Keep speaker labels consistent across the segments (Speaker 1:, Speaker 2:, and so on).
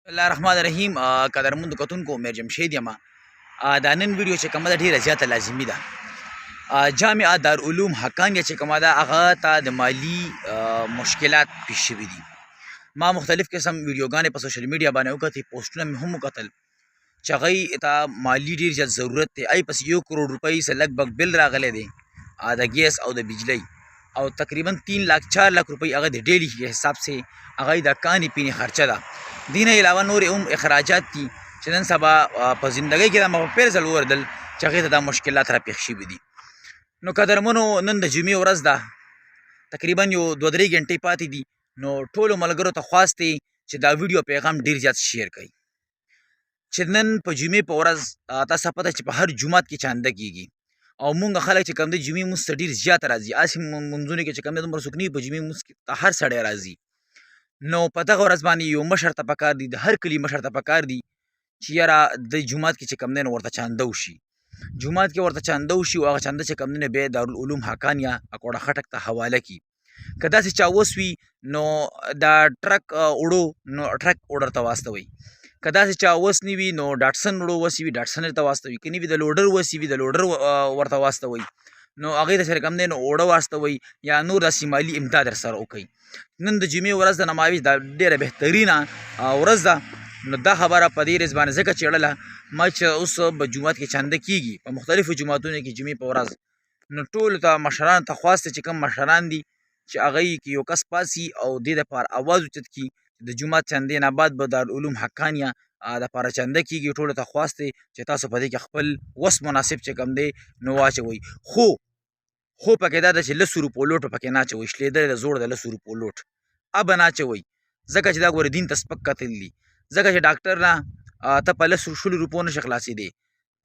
Speaker 1: الله الرحمن الرحیم قدرمند کتونکو میر جمشید یم دا نن ویډیو چې کومه ده ډیره زیاته لازمي ده. جامعه دارالعلوم حقانیه چې کومه ده هغه ته د مالی مشکلات پیښ شوي دي. ما مختلف قسم ویډیوګانې په سوشل میډیا باندې وکتې، پوسټونه مې هم وکتل چې هغوی ته مالی ډېر زیات ضرورت دی. ای پس 1 کروڑ روپۍ څه لږ بل راغلی دی د ګیس او د بجلی، او تقریبا 3 लाख 4 लाख روپۍ هغه د ډیلی के حساب سے هغه د کانی پینی خرچه ده. دینه علاوه نور هم اخراجات دي چې نن سبا په زندګۍ کې د مغفر ځل وردل چې هغې ته دا مشکلات را پیښ شوي دي. نو قدرمنو نن د جمعې ورځ ده، تقریبا یو 2-3 غنټې پاتې دي. نو ټولو ملګرو ته خواست دی چې دا ویډیو پیغام ډیر زیات شیر کړئ چې نن په جمعې په ورځ تاسو پته چې په هر جومات کې چانده کیږي، او مونږ خلک چې کوم د جمعې مونځ ته ډېر زیات راځي. هسې مونځونو کې چې کوم دی دومره څوک نه وي، په جمعې مونځ کې هر سړی راځي. نو په دغه ورځ باندې یو مشر ته پکار دی، د هر کلي مشر ته پکار دی چې یاره د جومات کې چې کوم دی نو ورته چانده وشي، جومات کې ورته چانده وشي، او هغه چانده چې کوم دی نو بیا دارالعلوم حقانیه اکوړه خټک ته حواله کړي. که داسې چا وسوي نو دا ټرک وړو نو ټرک وړر ته واستوئ، که داسې چا وس نه وي نو ډاټسن وړو وس وي ډاټسن ته واستوي، که نه وي د لوډر وس وي د لوډر ورته واستوئ، نو هغې ته چې کوم دی نو اوړه واستوئ یا نور داسې مالي امداد درسره وکړئ. نن د جمعې ورځ د نماویز دا ډېره بهترینه ورځ ده. نو دا خبره په دې ورځ باندې ځکه چېړله ما چې اوس په جومات کې چانده کیږي په مختلفو جوماتونو کې جمعې په ورځ، نو ټولو ته مشرانو ته خواست دی چې کوم مشران دي چې هغوی کې یو کس پاسي او دې دپاره اواز اوچت کړي د جومات چندې نه بعد به دارالعلوم حقانیه دپاره چنده کیږي. ټولو ته خواست دی چې تاسو په دې کې خپل وس مناسب چې کوم دی نو واچوئ، خو پکې دا ده چې 100 روپو لوټ پکې نه اچوئ، شلېدلې د زوړ د 100 روپو لوټ ابه نه اچوئ، ځکه چې دا ګوره دین ته سپک کتل دي. ځکه چې ډاکټر نه ته په 100 روپو نشي خلاصېدی،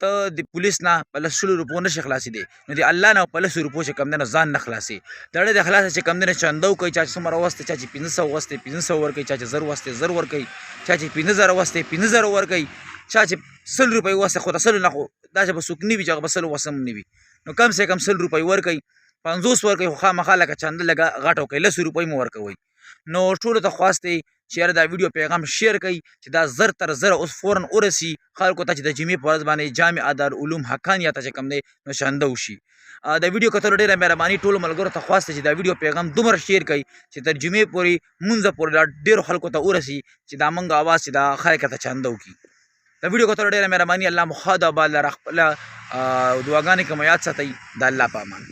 Speaker 1: ته د پولیس نه په 100 روپو نشي خلاصېدی، نو د الله نه په 100 روپو چې کوم دی نو ځان نه خلاصې. د اړې د خلاصه چې کوم دی نو چنده وکړئ، چا چې څومره وستی، چا چې 500 وستی 500 ورکوئ، چا چې 1000 وستی 1000 ورکوئ، چا چې 15000 وستی 15000 ورکوئ، چا چې 100 روپۍ وسته خو د 100 نه خو داسې به څوک نه وي چې هغه به 100 وسم نه وي، نو کم سے کم 100 روپۍ ورکوئ، 50 ورکوئ، خو خامخا لکه چنده لږه غټه وکړئ، 100 روپۍ مو ورکوئ. نو ټولو ته خواست دی چې یاره دا ویډیو پیغام شیر کړئ چې دا زر تر زره اوس فوراً ورسي خلکو ته چې د جمعې په ورځ باندې جامعه دارالعلوم حقانیه ته چې کوم دی نو چانده وشي. د ویډیو کتلو ډېره مهرباني، ټولو ملګرو ته خواست دی چې دا ویډیو پیغام دومره شیر کړئ چې تر جمعې پورې مونځه پورې دا ډېرو خلکو ته ورسي چې دا موږ اواز چې دا خلک ته چانده وکړي. د ویډیو کتلو ډېره مهرباني، الله مو ښه د آباد لره، خپله دعاګانې که مو یاد ساتئ. د الله په امان.